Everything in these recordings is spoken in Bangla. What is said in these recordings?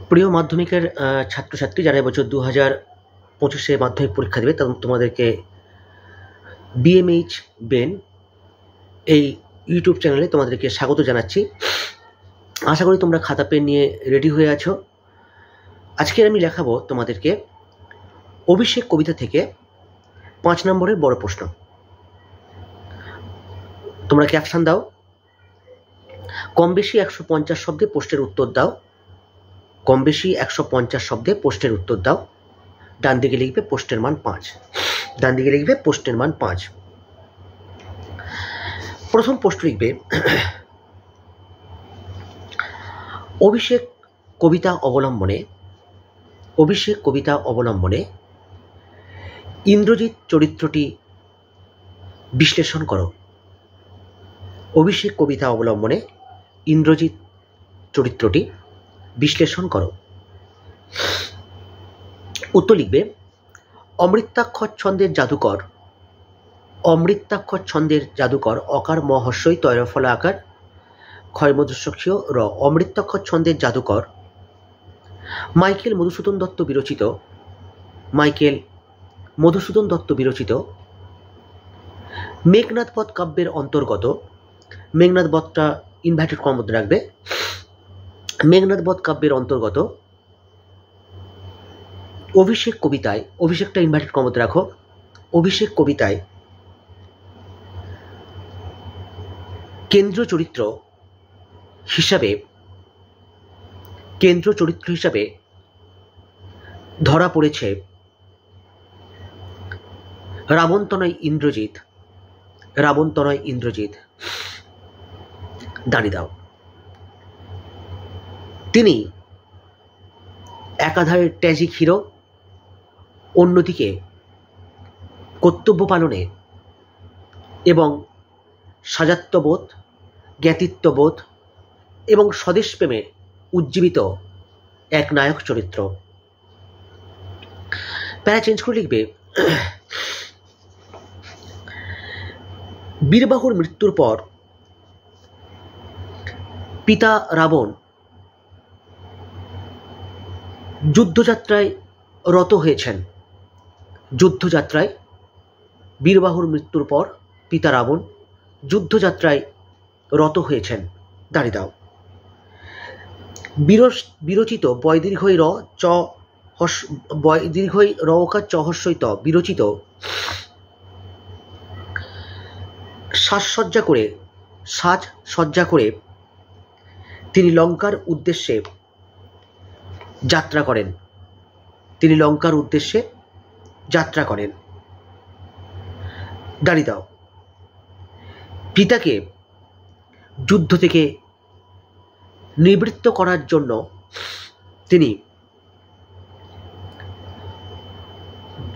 প্রিয় মাধ্যমিকের ছাত্রছাত্রী যারা এবছর 2025-এ মাধ্যমিক পরীক্ষা দেবে, তোমাদেরকে বিএমএইচ বেন এই ইউটিউব চ্যানেলে তোমাদেরকে স্বাগত জানাচ্ছি। আশা করি তোমরা খাতা পেন নিয়ে রেডি হয়ে আছো। আজকে আমি লেখাবো তোমাদেরকে অভিষেক কবিতা থেকে 5 নম্বরের বড় প্রশ্ন। তোমরা ক্যাপশন দাও, কম বেশি 150 শব্দে প্রশ্নের উত্তর দাও। কম বেশি 150 শব্দে প্রশ্নের উত্তর দাও। ডান দিকে লিখবে প্রশ্নের মান 5। ডান দিকে লিখবে প্রশ্নের মান 5। প্রথম প্রশ্ন লিখবে, অভিষেক কবিতা অবলম্বনে ইন্দ্রজিৎ চরিত্রটি বিশ্লেষণ করো। অভিষেক কবিতা অবলম্বনে ইন্দ্রজিৎ চরিত্রটি বিশ্লেষণ করো। উত্তর লিখবে, অমৃতাক্ষর ছন্দের জাদুকর অকার মহর্ষই তৈরফলা আকার ক্ষয়মধুস্বক্ষীয় র। অমৃতাক্ষর ছন্দের জাদুকর মাইকেল মধুসূদন দত্ত বিরচিত মেঘনাদ বধ কাব্যের অন্তর্গত, মেঘনাদ বধটা ইনভার্টেড কমার মধ্যে রাখবে, মেঘনাদ বধ কাব্যের অন্তর্গত অভিষেক কবিতায়, অভিষেকটা ইনভার্টেড কমার মধ্যে রাখো, অভিষেক কবিতায় কেন্দ্র চরিত্র হিসাবে ধরা পড়েছে রাবণতনয় ইন্দ্রজিৎ। দাঁড়িয়ে দাও। তিনি একাধারে ট্র্যাজিক হিরো, অন্যদিকে কর্তব্য পালনে এবং সাজাত্যবোধ, জ্ঞাতিত্ববোধ এবং স্বদেশপ্রেমে উজ্জীবিত এক নায়ক চরিত্র। প্যারা চেঞ্জ করে লিখবে, বীরবাহুর মৃত্যুর পর পিতা রাবণ যুদ্ধযাত্রায় রত হয়েছেন। বীরবাহুর মৃত্যুর পর পিতা রাবণ যুদ্ধযাত্রায় রত হয়েছেন। দাঁড়িয়ে দাও। বিরচিত বয়দীর্ঘই র ওকার চ হস্যই ত বিরচিত সাজসজ্জা করে তিনি লঙ্কার উদ্দেশ্যে যাত্রা করেন। দাঁড়িয়ে দাও। পিতাকে যুদ্ধ থেকে নিবৃত্ত করার জন্য তিনি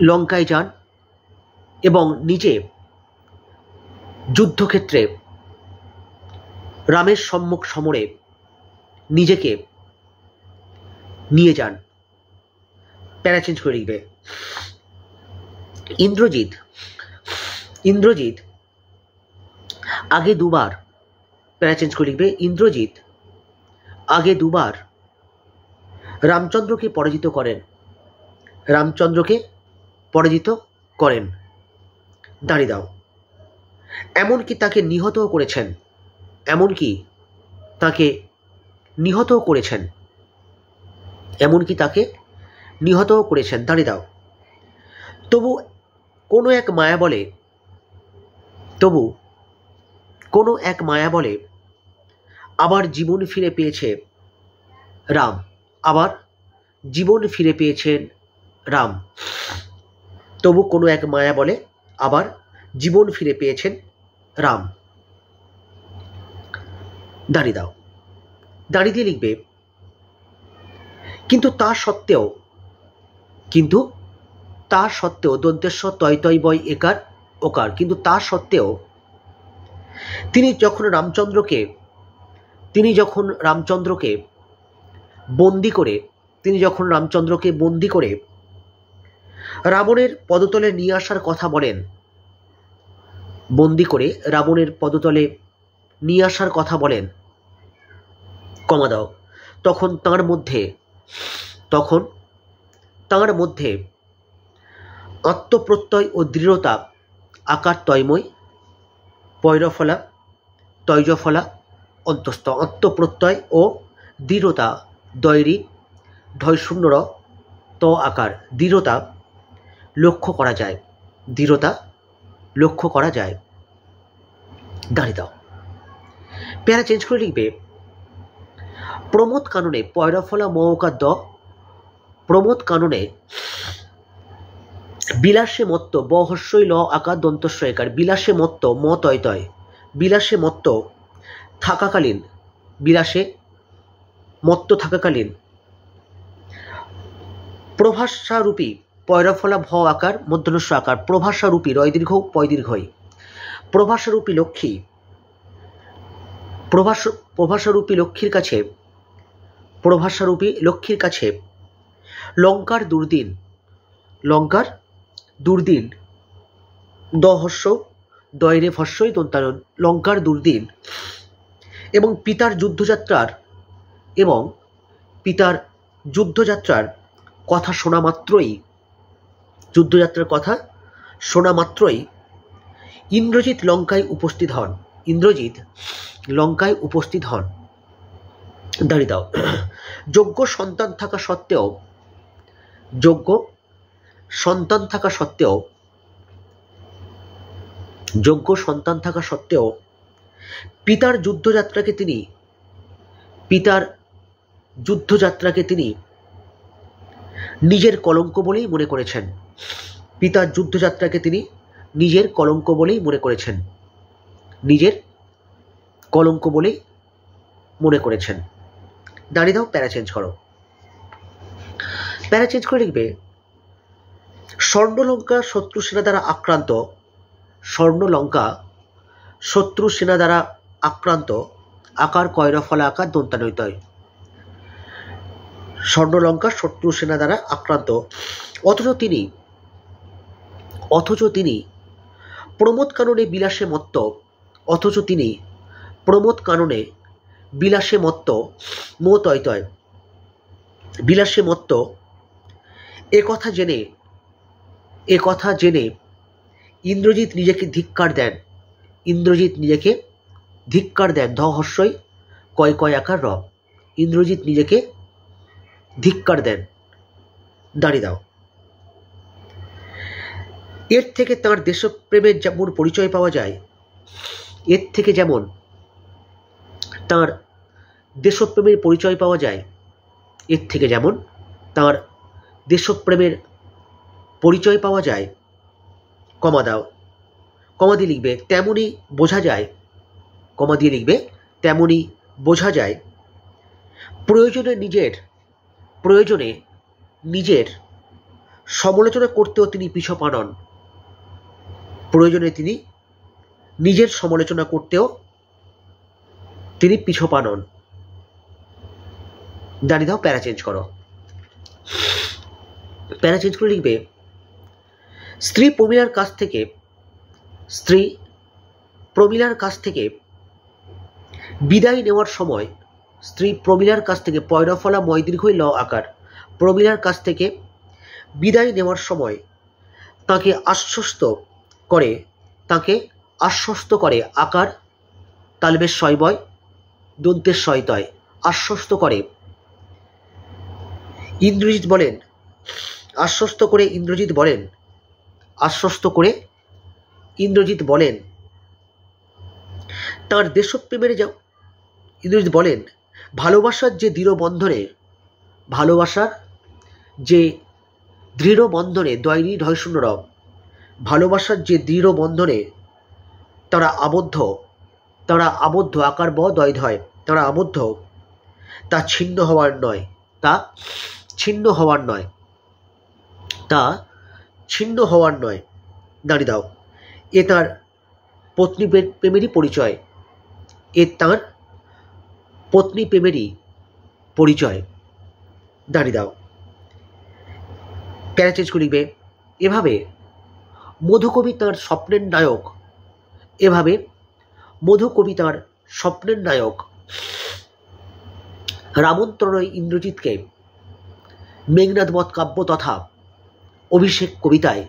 লঙ্কায় যান এবং নিজে যুদ্ধক্ষেত্রে রামের সম্মুখ সমরে নিজেকে নিয়ে যান। প্যারা চেঞ্জ করে লিখবে, ইন্দ্রজিৎ আগে দুবার, প্যারা চেঞ্জ করে লিখবে, ইন্দ্রজিৎ আগে দুবার রামচন্দ্রকে পরাজিত করেন। দাঁড়িয়ে দাও। এমনকি তাকে নিহতও করেছেন। দাঁড়িয়ে দাও। তবু কোনো এক মায়া বলে আবার জীবন ফিরে পেয়েছেন রাম। তবু কোনো এক মায়া বলে আবার জীবন ফিরে পেয়েছেন রাম। দাঁড়িয়ে দাও। দাঁড়িয়ে দিয়ে লিখবে, কিন্তু তা সত্ত্বেও দন্তেশ্বর তয় তয় বয় একার ওকার, কিন্তু তা সত্ত্বেও তিনি যখন রামচন্দ্রকে বন্দি করে রাবণের পদতলে নিয়ে আসার কথা বলেন, কমা দাও, তখন তাঁর মধ্যে তখন তাঁর মধ্যে আত্মপ্রত্যয় ও দৃঢ়তা আকার তৈময় পৈরফলা তৈজফলা অন্তস্থ। আত্মপ্রত্যয় ও দৃঢ়তা দৈরি ঢয়শূন্যর ত আকার। দৃঢ়তা লক্ষ্য করা যায়, দৃঢ়তা লক্ষ্য করা যায়। দাঁড়িয়ে দাও। প্যারা চেঞ্জ করে লিখবে প্রমোদ কাননে পয়রাফলা মৌকা দ। প্রমোদ কাননে বিলাসে মত্ত বহস্যই ল আকার দন্তস্ব একার। বিলাসে মত্ত ম তয় তয়। বিলাসে মত্ত থাকাকালীন, বিলাসে মত্ত থাকাকালীন প্রভাষারূপী পয়রাফলা ভ আকার মধ্যনস্য আকার। প্রভাষারূপী রয় দীর্ঘ পয় দীর্ঘই। প্রভাষারূপী লক্ষ্মী, প্রভাষারূপী লক্ষ্মীর কাছে, প্রভাষারূপী লক্ষ্মীর কাছে লঙ্কার দুর্দিন, লঙ্কার দুর্দিন দহস্য দয়রে ভস্যই দন্তায়ন। লঙ্কার দুর্দিন এবং পিতার যুদ্ধযাত্রার, এবং পিতার যুদ্ধযাত্রার কথা শোনা মাত্রই, যুদ্ধযাত্রার কথা শোনা মাত্রই ইন্দ্রজিৎ লঙ্কায় উপস্থিত হন। ইন্দ্রজিৎ লঙ্কায় উপস্থিত হন। দাঁড়িয়ে দাও। যোগ্য সন্তান থাকা সত্ত্বেও, যোগ্য সন্তান থাকা সত্ত্বেও, যোগ্য সন্তান থাকা সত্ত্বেও পিতার যুদ্ধযাত্রাকে তিনি, পিতার যুদ্ধযাত্রাকে তিনি নিজের কলঙ্ক বলেই মনে করেছেন। পিতার যুদ্ধযাত্রাকে তিনি নিজের কলঙ্ক বলেই মনে করেছেন, নিজের কলঙ্ক বলেই মনে করেছেন। দাঁড়িয়ে দাও, প্যারা চেঞ্জ করো। প্যারা চেঞ্জ করে লিখবে স্বর্ণলঙ্কা শত্রু সেনা দ্বারা আক্রান্ত। স্বর্ণলঙ্কা শত্রু সেনা দ্বারা আক্রান্ত আকার কয়রফলা আকার দন্তানৈতয়। স্বর্ণলঙ্কা শত্রু সেনা দ্বারা আক্রান্ত, অথচ তিনি প্রমোদ কাননে বিলাসে মত্ত, অথচ তিনি প্রমোদ কাননে বিলাসে মত্ত মো তয় তয়। বিলাসে মত্ত এ কথা জেনে ইন্দ্রজিৎ নিজেকে ধিক্কার দেন। ইন্দ্রজিৎ নিজেকে ধিক্কার দেন ধ হস্যই কয় কয় আকার র। ইন্দ্রজিৎ নিজেকে ধিক্কার দেন। দাঁড়িয়ে দাও। এর থেকে তাঁর দেশপ্রেমের যেমন পরিচয় পাওয়া যায়, এর থেকে যেমন তাঁর দেশপ্রেমের পরিচয় পাওয়া যায়, এর থেকে যেমন তাঁর দেশপ্রেমের পরিচয় পাওয়া যায়, কমা দাও, কমা দিয়ে লিখবে তেমনই বোঝা যায়, কমা দিয়ে লিখবে তেমনই বোঝা যায় প্রয়োজনে নিজের সমালোচনা করতেও তিনি পিছপা নন। প্রয়োজনে তিনি নিজের সমালোচনা করতেও তিনি পিছপা নন। দাঁড়িয়ে দাও, প্যারা চেঞ্জ করো। প্যারা চেঞ্জ করে লিখবে স্ত্রী প্রমীলার কাছ থেকে বিদায় নেওয়ার সময়, স্ত্রী প্রমীলার কাছ থেকে পয়রফলা ময় দীর্ঘই ল আকার। প্রমীলার কাছ থেকে বিদায় নেওয়ার সময় তাকে আশ্বস্ত করে আকার তালবের শয়বয় দন্তের শয়তয়। আশ্বস্ত করে ইন্দ্রজিৎ বলেন, আশ্বস্ত করে ইন্দ্রজিৎ বলেন তাঁর দেশপ্রেমের ইন্দ্রজিৎ বলেন ভালোবাসার যে দৃঢ় বন্ধনে দয়নি ঢয়শূন্য র। ভালোবাসার যে দৃঢ় বন্ধনে তারা আবদ্ধ আকার ব দয় ধয়। তারা আবদ্ধ, তা ছিন্ন হওয়ার নয়। দাঁড়িয়ে দাও। এ তার পত্নী প্রেমেরই পরিচয়, দাঁড়িয়ে দাও। প্যারা চেঞ্জ করে লিখবে এভাবে মধুকবি তাঁর স্বপ্নের নায়ক রামন্তরয় ইন্দ্রজিৎকে মেঘনাদ বধ কাব্য তথা অভিষেক কবিতায়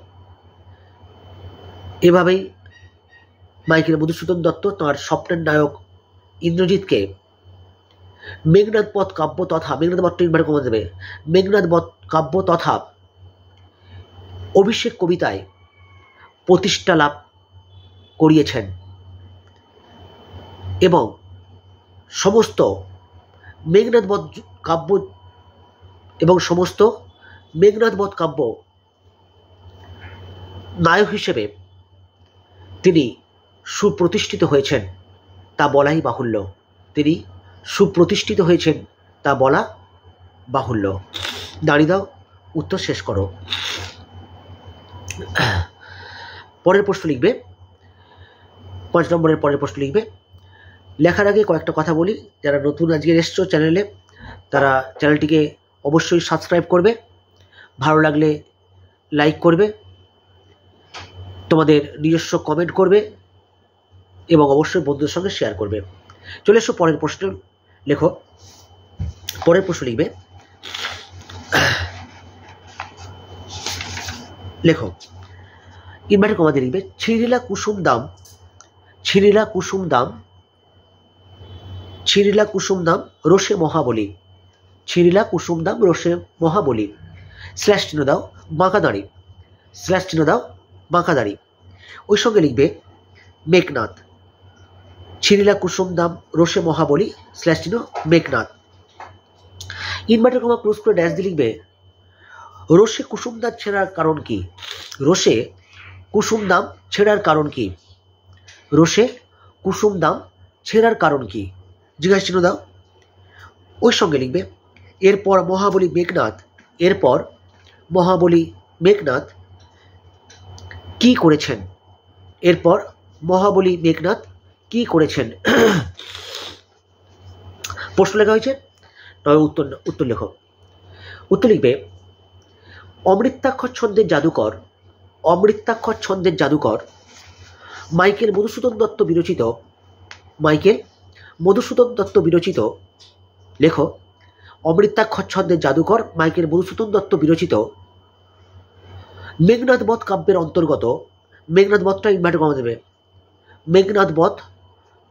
এভাবেই মাইকেল মধুসূদন দত্ত তাঁর স্বপ্নের নায়ক ইন্দ্রজিৎকে মেঘনাদ বধ কাব্য তথা, মেঘনাদ বধ তিনবার কমে দেবে, মেঘনাদ বধ কাব্য তথা অভিষেক কবিতায় প্রতিষ্ঠা লাভ করিয়েছেন এবং সমস্ত মেঘনাদ বধ কাব্য এবং সমস্ত মেঘনাদ বধ কাব্য নায়ক হিসেবে তিনি সুপ্রতিষ্ঠিত হয়েছেন তা বলাই বাহুল্য। তিনি সুপ্রতিষ্ঠিত হয়েছেন তা বলা বাহুল্য। দাঁড়িয়ে দাও, উত্তর শেষ করো। পরের প্রশ্ন লিখবে, 5 নম্বরের পরের প্রশ্ন লিখবে। লেখার আগে কয়েকটা কথা বলি, যারা নতুন আজকে এসছো চ্যানেলে তারা চ্যানেলটিকে অবশ্যই সাবস্ক্রাইব করবে, ভালো লাগলে লাইক করবে, তোমাদের নিজস্ব কমেন্ট করবে এবং অবশ্যই বন্ধুদের সঙ্গে শেয়ার করবে। চলে এসো পরের প্রশ্ন লেখো। পরের প্রশ্ন লিখবে, লেখো ইনভার্টেড কমা দিয়ে লিখবে ছিরিলা কুসুম দাম, ছিরিলা কুসুম দাম, ছিরিলা কুসুম দাম রোষে মহাবলী, ছিরিলা কুসুম দাম রোষে মহাবলী, স্ল্যাশ চিহ্ন দাও বাঁকা দাঁড়ি, স্ল্যাশ চিহ্ন দাও বাঁকা দাঁড়ি। ওই সঙ্গে লিখবে মেঘনাদ, ছিরিলা কুসুম দাম রোষে মহাবলী স্ল্যাশ চিহ্ন মেঘনাদ। ইনভার্টেড কমা ক্লোজ করে ড্যাশ দিয়ে লিখবে রোষে কুসুম দাম ছেঁড়ার কারণ কি, রোষে কুসুম দাম ছেঁড়ার কারণ কি, রোষে কুসুম দাম ছেঁড়ার কারণ কি, জিজ্ঞাসা চিহ্ন দাও। ওই সঙ্গে লিখবে এরপর মহাবলী মেঘনাদ, এরপর মহাবলী মেঘনাদ কি করেছেন, এরপর মহাবলী মেঘনাদ কি করেছেন। প্রশ্ন লেখা হয়েছে, তবে উত্তর লেখো। উত্তর লিখবে অমৃতাক্ষর ছন্দের জাদুকর, অমৃতাক্ষর ছন্দের জাদুকর মাইকেল মধুসূদন দত্ত বিরচিত, মাইকেল মধুসূদন দত্ত বিরচিত, লেখো অমৃতাক্ষর ছন্দের জাদুকর মাইকেল মধুসূদন দত্ত বিরচিত মেঘনাদ বধ কাব্যের অন্তর্গত, মেঘনাদ বধটা ইনভার্টেড কমা দেবে, মেঘনাদ বধ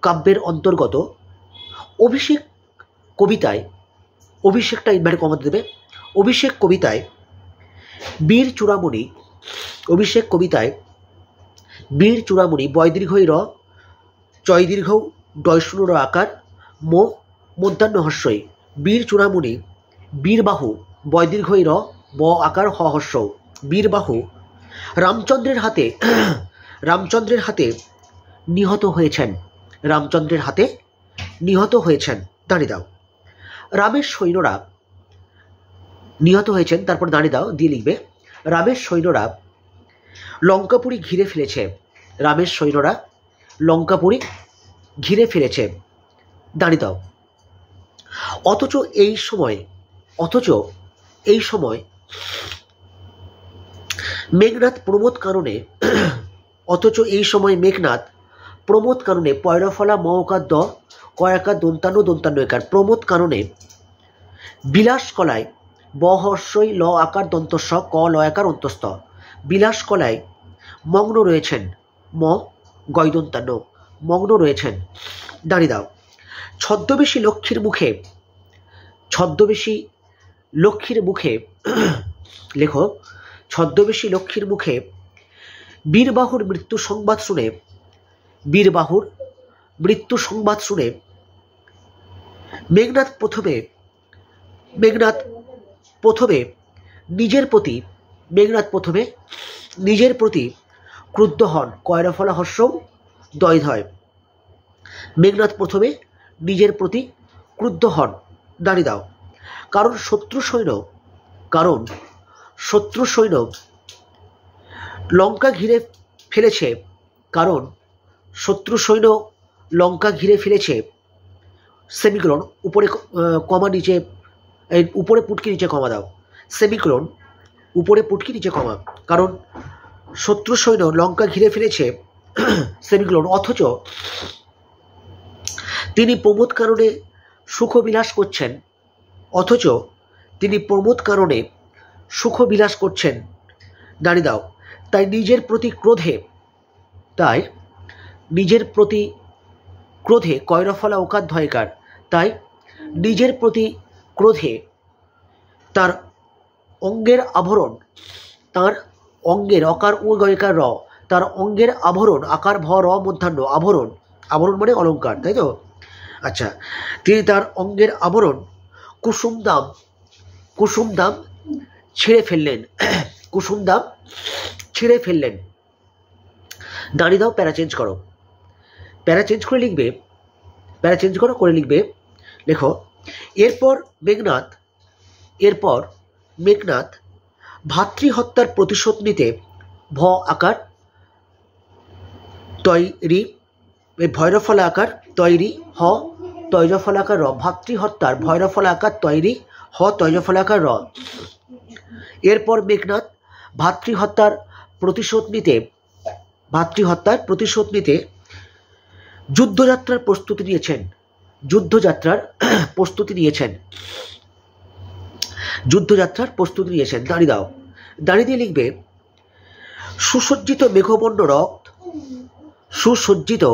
কাব্যের অন্তর্গত অভিষেক কবিতায়, অভিষেকটা ইনভার্টেড কমা দেবে, অভিষেক কবিতায় বীর চূড়ামণি, অভিষেক কবিতায় বীর চূড়ামণি বয় দীর্ঘই র চয় দীর্ঘ ডয় শূন্য র আকার মো মধ্যাহ্ন হস্যই, বীর চূড়ামণি বীরবাহু বয় দীর্ঘই র ব আকার হ হস্য, বীরবাহু রামচন্দ্রের হাতে, রামচন্দ্রের হাতে নিহত হয়েছেন, রামচন্দ্রের হাতে নিহত হয়েছেন। দাঁড়িয়ে দাও, রামের সৈন্যরা নিহত হয়েছেন, তারপর দাঁড়িয়ে দাও দিয়ে লিখবে রামের সৈন্যরা লঙ্কাপুরী ঘিরে ফেলেছে, রামের সৈন্যরা লঙ্কাপুরী ঘিরে ফেলেছে। দাঁড়িয়ে দাও। অথচ এই সময়, অথচ এই সময় মেঘনাদ প্রমোদ কারণে, অথচ এই সময় মেঘনাদ প্রমোদ কারণে পয়রফলা মহকার দ কয়াকার দন্তান্ন দন্তান্ন একার প্রমোদ কারণে বিলাস কলায় ব হর্ষই ল আকার দন্তস্ব ক লয়াকার অন্তস্থ, বিলাস কলায় মগ্ন রয়েছেন, ম গয়দন্তান্ন মগ্ন রয়েছেন। দাঁড়িয়ে দাও। ছদ্মবেশী লক্ষ্মীর মুখে, ছদ্মবেশী লক্ষ্মীর মুখে, লেখো ছদ্মবেশী লক্ষ্মীর মুখে বীরবাহুর মৃত্যু সংবাদ শুনে, বীরবাহুর মৃত্যু সংবাদ শুনে মেঘনাদ প্রথমে, মেঘনাদ প্রথমে নিজের প্রতি, মেঘনাদ প্রথমে নিজের প্রতি ক্রুদ্ধ হন, কয়রাফলা হর্ষ দয় ধয়, মেঘনাদ প্রথমে নিজের প্রতি ক্রুদ্ধ হন। দাঁড়িয়ে দাও। কারণ শত্রু সৈন্য, কারণ শত্রু সৈন্য লঙ্কা ঘিরে ফেলেছে, কারণ শত্রু সৈন্য লঙ্কা ঘিরে ফেলেছে, সেমিকোলন উপরে কমা নিচে, উপরে পুটকি নিচে কমা দাও, সেমিকোলন উপরে পুটকি নিচে কমা, কারণ শত্রু সৈন্য লঙ্কা ঘিরে ফেলেছে সেমিকোলন, অথচ তিনি প্রমোদ কারণে সুখবিলাস করছেন, অথচ তিনি প্রমোদ কারণে সুখবিলাস করছেন, দাঁড়িয়ে দাও। তাই নিজের প্রতি ক্রোধে কয়রফলা ওকার ধয়কার। তাই নিজের প্রতি ক্রোধে তার অঙ্গের আভরণ, তার অঙ্গের অকার ও গয়কার র, তার অঙ্গের আভরণ, আকার ভ র মধ্যাহ্ন, আভরণ, আভরণ মানে অলঙ্কার, তাই তো? আচ্ছা, তিনি তার অঙ্গের আভরণ কুসুমদাম ছিঁড়ে ফেললেন। কুসুমদাম ছিঁড়ে ফেললেন। দাঁড়িয়ে দাও, প্যারা চেঞ্জ করো। প্যারা চেঞ্জ করে লিখবে। লেখো, এরপর মেঘনাদ ভাতৃহত্যার প্রতিশোধ নিতে ভ আকার তৈরি, ভৈরফলা আকার তৈরি, হ তৈজফলা আকার র, ভাতৃহত্যার ভৈরফলা আকার তৈরি, হ তৈজফলা আকার র। এরপর মেঘনাদ ভাতৃহত্যার প্রতিশোধ নিতে যুদ্ধযাত্রার প্রস্তুতি নিয়েছেন। দাঁড়িয়ে দাও। দাঁড়িয়ে দিয়ে লিখবে, সুসজ্জিত মেঘবর্ণ রথ, সুসজ্জিত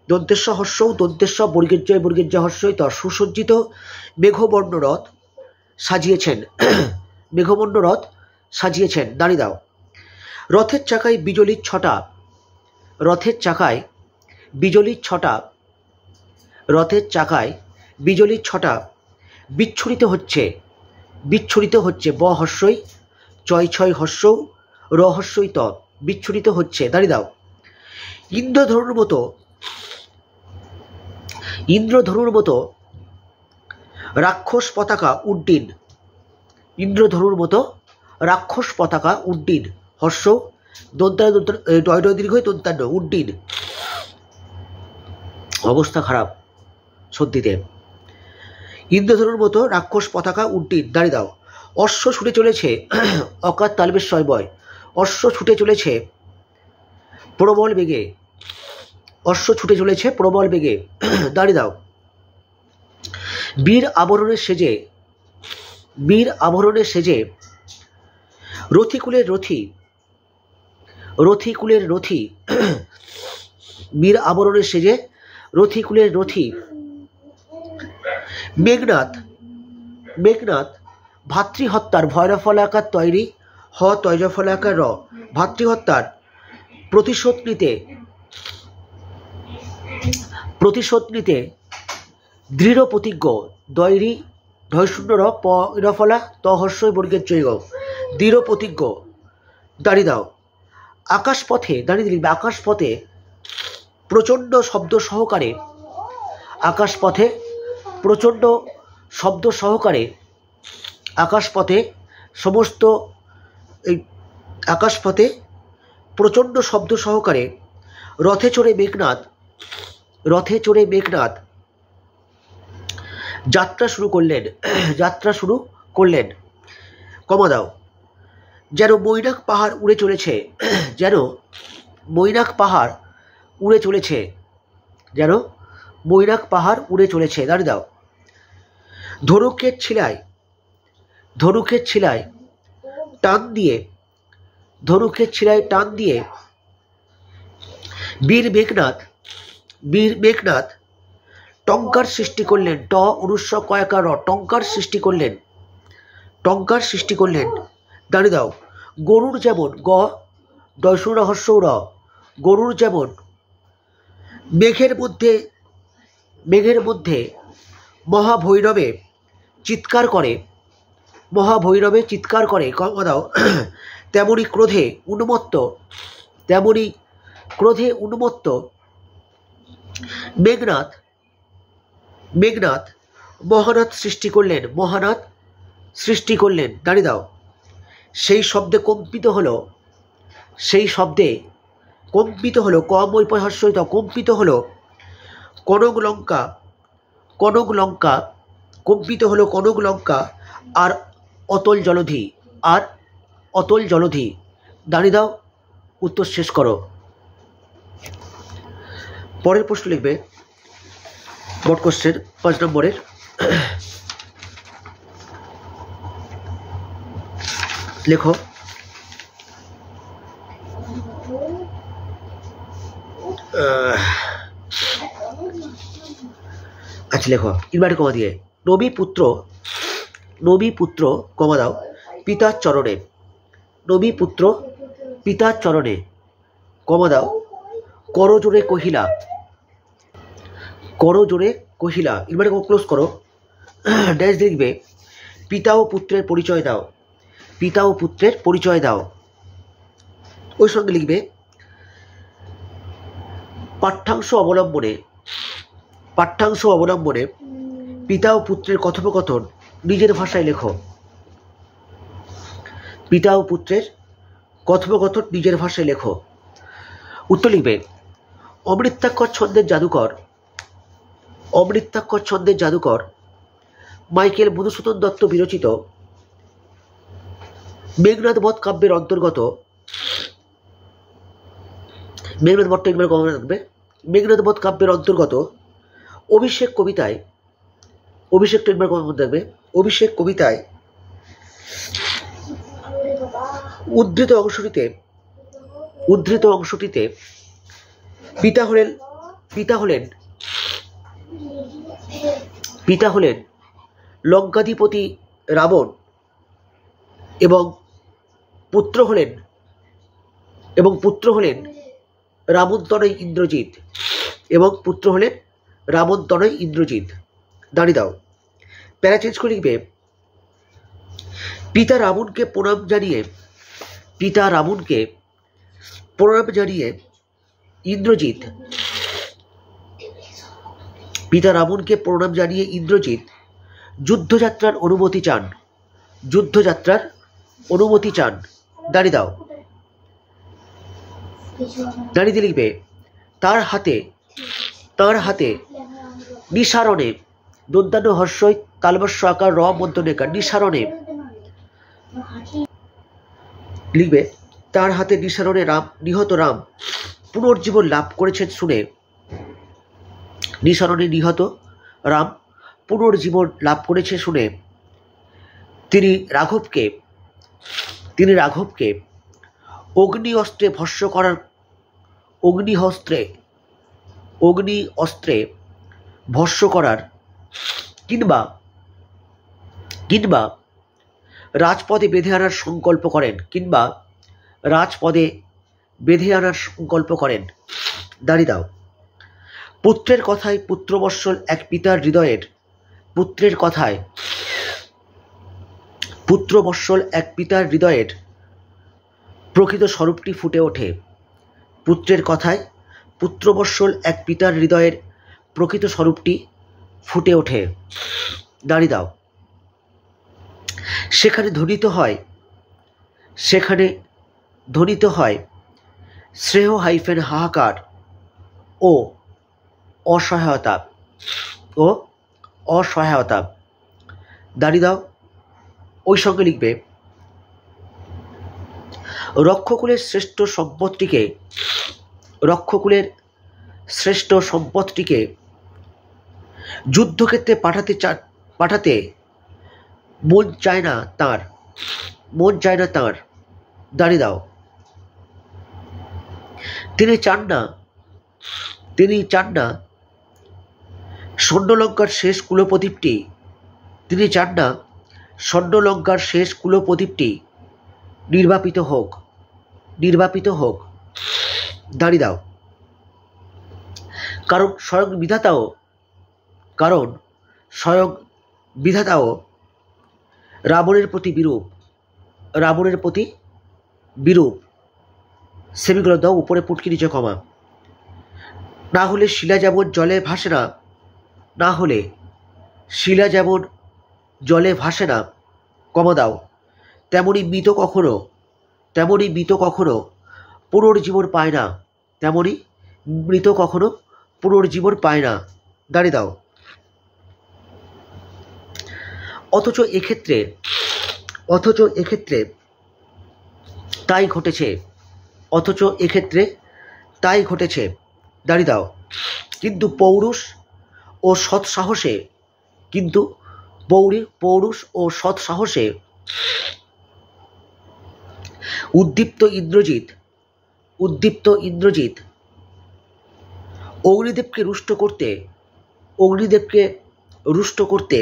দন্তেশ্ব হর্ষৌ দন্তেশ্ব বর্গের জয় হর্ষই ত, সুসজ্জিত মেঘবর্ণ রথ সাজিয়েছেন। দাঁড়িয়ে দাও। রথের চাকায় বিজলির ছটা বিচ্ছুরিত হচ্ছে ব হর্ষই চয় ছয় হর্ষৌ র হর্ষই ত, বিচ্ছুরিত হচ্ছে। দাঁড়িয়ে দাও। ইন্দ্রধনুর মতো রাক্ষস পতাকা উড্ডীন, হর্ষ দয় দীর্ঘই দন্তান্ন, উড্ডীন। অবস্থা খারাপ সর্দিতে। ইন্দ্রধনুর মতো রাক্ষস পতাকা উড্ডীন। দাঁড়িয়ে দাও। অশ্ব ছুটে চলেছে অকার তালবেশ্বয় বয়, অশ্ব ছুটে চলেছে প্রবল বেগে। দাঁড়িয়ে দাও। বীর আভরণে সেজে রথিকুলের রথী মেঘনাদ ভাতৃহত্যার ভৈরফলাকার তৈরি, হ তৈজফলাকার র, ভাতৃহত্যার প্রতিশোধ নিতে দৃঢ় প্রতিজ্ঞ, দৈরি ঢয়শূন্য র পয়রফলা ত হর্ষই বর্গের জয়, দৃঢ় প্রতিজ্ঞ। দাঁড়িয়ে দাও। আকাশপথে প্রচণ্ড শব্দ সহকারে রথে চড়ে মেঘনাদ যাত্রা শুরু করলেন। কমা দাও। যেন মৈনাক পাহাড় উড়ে চলেছে। দাঁড়িয়ে দাও। ধনুকের ছিলায় টান দিয়ে বীর মেঘনাদ টঙ্কার সৃষ্টি করলেন, ট অনুস্ব কয়াকার র, টঙ্কার সৃষ্টি করলেন। দাঁড়িয়ে দাও। গরুর যেমন গ দয়সূর হর্ষ র, গরুর যেমন মেঘের মধ্যে মহাভৈরবে চিৎকার করে, কমা দাও, তেমনি ক্রোধে উন্মত্ত মেঘনাদ মহানাদ সৃষ্টি করলেন। দাঁড়িয়ে দাও। সেই শব্দে কম্পিত হলো কম ঐপয় হর্ষইত, কম্পিত হলো কনক লঙ্কা আর অতল জলধি। দাঁড়িয়ে দাও। উত্তর শেষ করো। পরের প্রশ্ন লিখবে বোর্ড কোশ্চেন 5 নম্বরের। লেখো। আচ্ছা লেখো ইনভার্টেড কমা দিয়ে, নবী পুত্র কমা দাও পিতার চরণে, নবী পুত্র পিতার চরণে কমা দাও করজোড়ে কহিলা, করজোড়ে কহিলা, ইনভার্টেড কমা ক্লোজ করো, ড্যাশ লিখবে পিতা ও পুত্রের পরিচয় দাও, পিতা ও পুত্রের পরিচয় দাও। ওই সঙ্গে লিখবে পাঠ্যাংশ অবলম্বনে পিতা ও পুত্রের কথোপকথন নিজের ভাষায় লেখো, পিতা ও পুত্রের কথোপকথন নিজের ভাষায় লেখো। উত্তর লিখবে অমৃতাক্ষর ছন্দের জাদুকর মাইকেল মধুসূদন দত্ত বিরচিত মেঘনাদ বধ কাব্যের অন্তর্গত, মেঘনাদ বধটা একবার কমে রাখবে, মেঘনাদ বধ কাব্যের অন্তর্গত অভিষেক কবিতায়, অভিষেকটা একবার কমে থাকবে, অভিষেক কবিতায় উদ্ধৃত অংশটিতে পিতা হলেন লঙ্কাধিপতি রাবণ এবং পুত্র হলেন রামন্তনয় ইন্দ্রজিৎ, দাঁড়িয়ে দাও। প্যারা চেঞ্জ করে লিখবে পিতা রাবণকে প্রণাম জানিয়ে ইন্দ্রজিৎ যুদ্ধযাত্রার অনুমতি চান, দাঁড়িয়ে দাও। দাঁড়িয়ে দিয়ে লিখবে তার হাতে নিসারণে, দন্তান্ন হর্ষই তালবস্য আকার র মধ্যনেকার, নিসারণে লিখবে তার হাতে নিহত রাম পুনর্জীবন লাভ করেছেন শুনে, নিসারণে নিহত রাম পুনর্জীবন লাভ করেছে শুনে তিনি রাঘবকে অগ্নি অস্ত্রে ভস্য করার কিংবা রাজপদে বেঁধে আনার সংকল্প করেন, দাঁড়িয়ে দাও। পুত্রের কথায় পুত্রবৎসল এক পিতার হৃদয়ের প্রকৃত স্বরূপটি ফুটে ওঠে, পুত্রের কথায় পুত্রবৎসল এক পিতার হৃদয়ের প্রকৃত স্বরূপটি ফুটে ওঠে, দাঁড়িয়ে দাও। সেখানে ধ্বনিত হয় শ্রেয় হাইফেন হাহাকার ও অসহায়তা, দাঁড়িয়ে দাও। ওই সঙ্গে লিখবে রক্ষকুলের শ্রেষ্ঠ সম্পদটিকে যুদ্ধক্ষেত্রে পাঠাতে মন চায় না তাঁর, দাঁড়িয়ে দাও। তিনি চান না স্বর্ণলঙ্কার শেষ কুলপ্রদীপটি নির্বাপিত হোক, দাঁড়িয়ে দাও। কারণ স্বয়ং বিধাতাও রাবণের প্রতি বিরূপ, সেমিকোলন দাও, উপরে পুটকি নিচে কমা। না হলে শিলা যেমন জলে ভাসে না, কমা দাও, তেমনি মৃত কখনো পুনর্জীবন পায় না, দাঁড়িয়ে দাও। অথচ এক্ষেত্রে তাই ঘটেছে, দাঁড়িয়ে দাও। কিন্তু পৌরুষ ও সৎ সাহসে উদ্দীপ্ত ইন্দ্রজিৎ অগ্নিদেবকে রুষ্ট করতে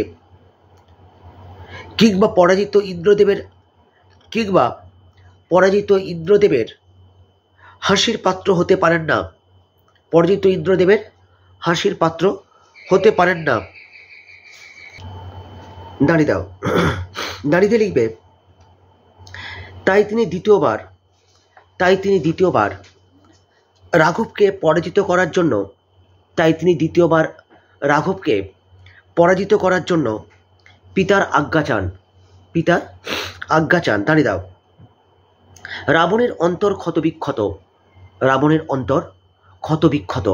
কিংবা পরাজিত ইন্দ্রদেবের হাসির পাত্র হতে পারেন না। দাঁড়িয়ে দাও, দাঁড়িয়ে লিখবে তাই তিনি দ্বিতীয়বার রাঘবকে পরাজিত করার জন্য পিতার আজ্ঞা চান। দাঁড়িয়ে দাও। রাবণের অন্তর ক্ষতবিক্ষত,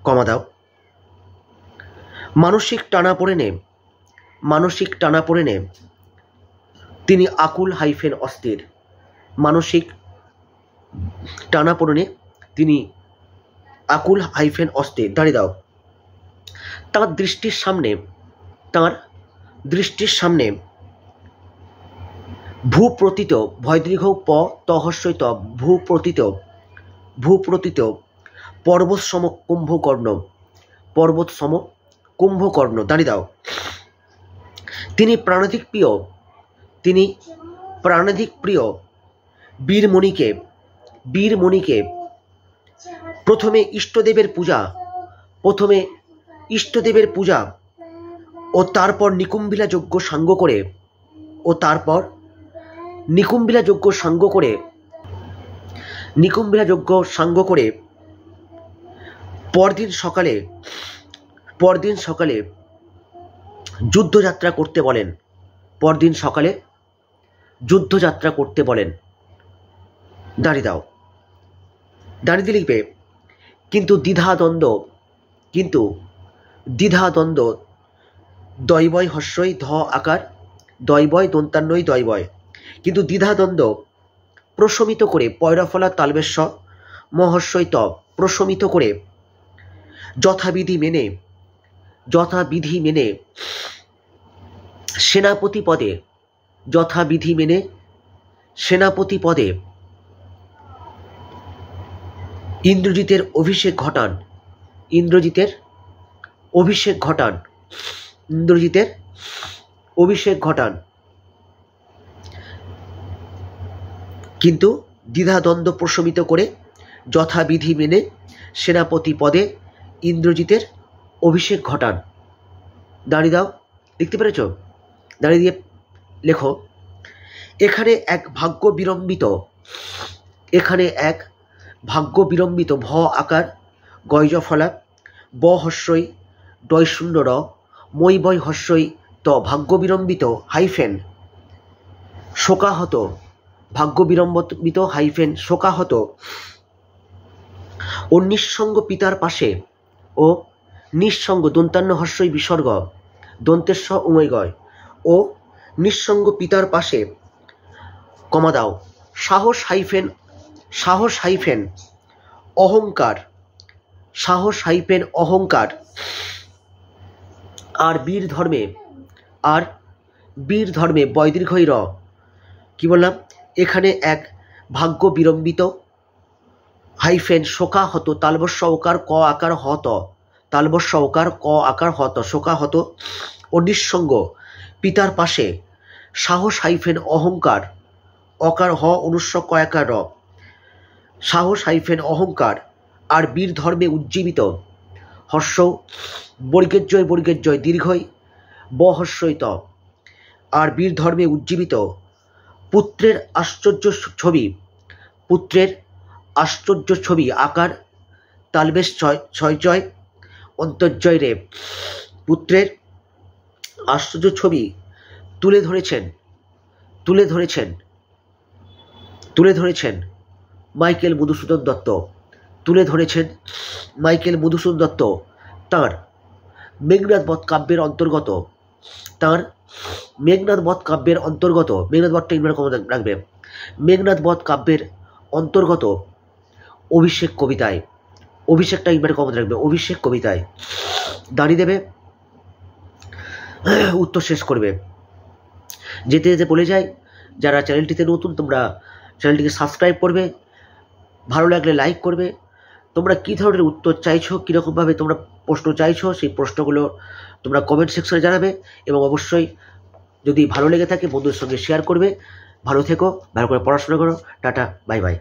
কমা দাও। মানসিক টানাপোড়েনে তিনি আকুল অস্থির। দাঁড়িয়ে দাও। তাঁর দৃষ্টির সামনে ভূপ্রতীত ভয়দীর্ঘ প তহস্যই ত ভূপ্রতীত পর্বতসম কুম্ভকর্ণ। দাঁড়িয়ে দাও। তিনি প্রাণাধিক প্রিয় বীরমণিকে প্রথমে ইষ্টদেবের পূজা ও তারপর নিকুম্ভিলা যজ্ঞ সাঙ্গ করে পরদিন সকালে যুদ্ধযাত্রা করতে বলেন। দাঁড়িয়ে দাও। দাঁড়িয়ে লিখবে কিন্তু দ্বিধাদ্বন্দ্ব দয়বয় হস্যই ধ আকার দয়বয় দন্তান্নই দয়বয়, কিন্তু দ্বিধাদ্বন্দ্ব প্রশমিত করে পয়রাফলা তালবেশ্ব মহস্যই ত প্রশমিত করে যথাবিধি মেনে সেনাপতি পদে ইন্দ্রজিতের অভিষেক ঘটান। কিন্তু দ্বিধাদ্বন্দ্ব প্রশমিত করে যথাবিধি মেনে সেনাপতি পদে ইন্দ্রজিতের অভিষেক ঘটান। দাঁড়িয়ে দাও। লিখতে পেরেছ? দাঁড়িয়ে দিয়ে লেখো এখানে এক ভাগ্য বিড়ম্বিত ভ আকার গয়জফলা ব হস্যই ডয় শূন্য র মই বয় হস্যই ত ভাগ্য বিড়ম্বিত শোকাহত ও নিঃসঙ্গ পিতার পাশে ও নিঃসঙ্গ দন্তান্ন হস্যই বিসর্গ দন্তেশ্ব উময়গয় ও নিঃসঙ্গ পিতার পাশে, কমা দাও, সাহস অহংকার আর বীর ধর্মে বয়দীর্ঘই র। কি বললাম? এখানে এক ভাগ্য বিড়ম্বিত শোকাহত তালবস্য ওকার ক আকার শোকাহত ও নিঃসঙ্গ পিতার পাশে সাহস অহংকার অকার হ অনুস্ব কয়াকার র, সাহস অহংকার আর বীর ধর্মে উজ্জীবিত হর্ষ বর্গের জয় দীর্ঘই ব হর্ষই ত আর বীর ধর্মে উজ্জীবিত পুত্রের আশ্চর্য ছবি আকার তালবেশ ছয় অন্তর্জয় রে। পুত্রের আশ্চর্য ছবি তুলে ধরেছেন মাইকেল মধুসূদন দত্ত তাঁর মেঘনাদ বধ কাব্যের অন্তর্গত মেঘনাদ বধটা ইনভার্ট কমা রাখবে। মেঘনাদ বধ কাব্যের অন্তর্গত অভিষেকটা ইনভার্ট কমা রাখবে। অভিষেক কবিতায় দাঁড়িয়ে দেবে, উত্তর শেষ করবে। যেতে যেতে বলে যাই, যারা চ্যানেলটিতে নতুন তোমরা চ্যানেলটিকে সাবস্ক্রাইব করবে, ভালো লাগলে লাইক করবে। তোমরা কী ধরনের উত্তর চাইছো, কীরকমভাবে তোমরা প্রশ্ন চাইছো, সেই প্রশ্নগুলো তোমরা কমেন্ট সেকশনে জানাবে এবং অবশ্যই যদি ভালো লেগে থাকে বন্ধুদের সঙ্গে শেয়ার করবে। ভালো থেকো, ভালো করে পড়াশোনা করো। Tata, bye bye.